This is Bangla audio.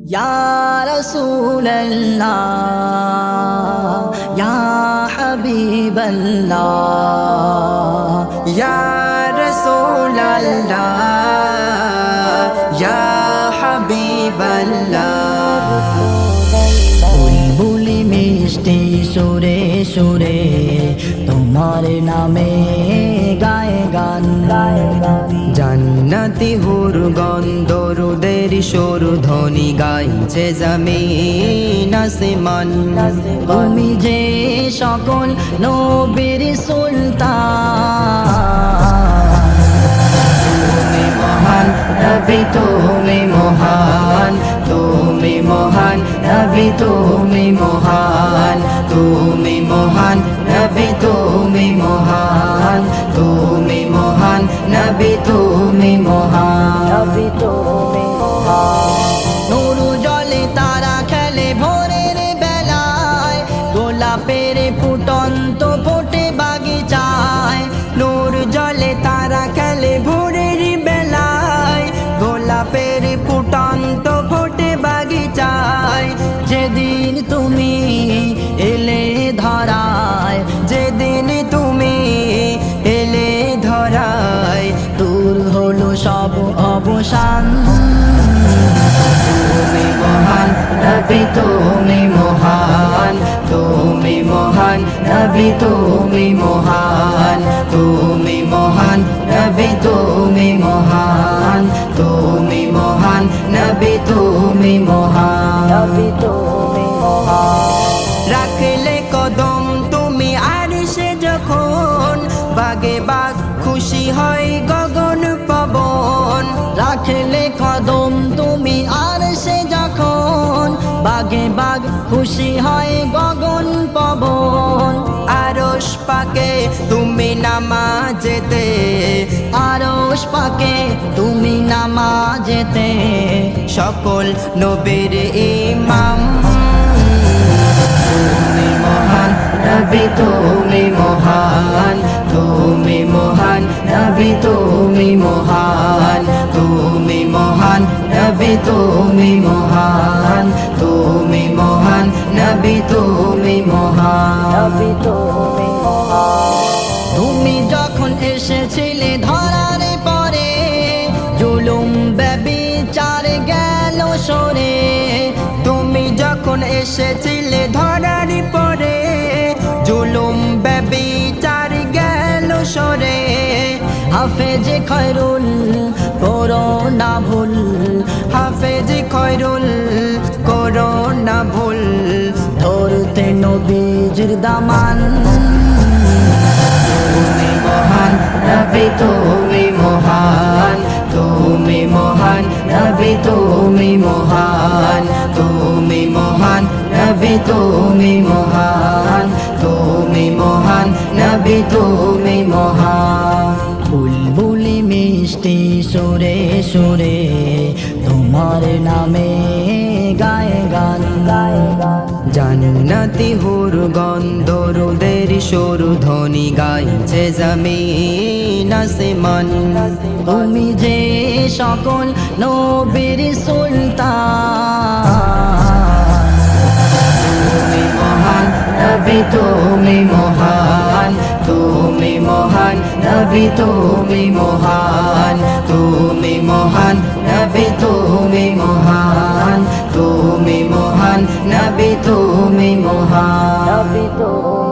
ইয়া রাসূলাল্লাহ ইয়া হাবিবাল্লাহ ইয়া রাসূলাল্লাহ ইয়া হাবিবাল্লাহ বুলবুলি মিষ্টি সুরে সুরে তোমার নামে গায়ে গান জান্নাতি হুর গন্ধ রুদের সুর ধ্বনি গাইছে জমিন আসমান তুমি যে সকল নবীর সুলতান তুমি মহান নবী তুমি মহান তুমি মহান নবী তুমি মহান তুমি মহান নবী তুমি মহান তুমি মহান নবী তুমি মহান নবী তুমি মহান নূর জলে তারা খেলে ভোরের বেলায় গোলাপের ফুটন্ত ফোটে বাগিচায় নূর জলে তারা খেলে ভোরের বেলায় গোলাপের ফুটন্ত ফোটে বাগিচায় যেদিন তুমি এলে ধরায় যেদিন তুমি এলে ধরায় দূর হলো সব অবসান তুমি মহান নবী তুমি মহান তুমি মহান নবী তুমি মহান তুমি মহান নবী তুমি মহান তুমি মহান নবী তুমি মহান নবী তুমি মহান রাখলে কদম তুমি আরশে যখন বাগে বাগ খুশি হয় গগন পবন রাখলে কদম তুমি আরশে যখন বাগে বাগ খুশি হয় গগন পবন আরশ পাকে তুমি নামাজেতে আরশ পাকে তুমি নামাজেতে সকল নবীর ইমাম তুমি মহান নবী তুমি মহান তুমি মহান নবী তুমি মহান তুমি মহান নবী তুমি মহান তুমি মহান নবী তুমি মহান নবী তুমি মহান তুমি যখন এসেছিলে ধরার পরে জুলুম ব্যভিচার গেল সরে তুমি যখন এসেছিলে ধরার পরে জুলুম ব্যভিচার গেল সরে হাফেজ খয়রুল করোনা ভুল হাফেজ খয়রুল করোনা ভুল ধরতে নবীজির দামান তুমি মহান নবী তুমি মহান তুমি মহান নবী তুমি মহান তুমি মহান নবী তুমি মহান তুমি মহান নবী তুমি মহান বুলবুলি মিষ্টি সুরে সুরে তোমার নামে গায়ে গান জান্নাতি হুর গন্ধ রুদের সুর ধ্বনি গাইছে জমিন আসমান তুমি যে সকল নবীর সুলতান তুমি মহান নবী তুমি মহান তুমি মহান নবী তুমি মহান তুমি মহান নবী তুমি মহান তুমি মহান নবী তুমি মহান নবী তুমি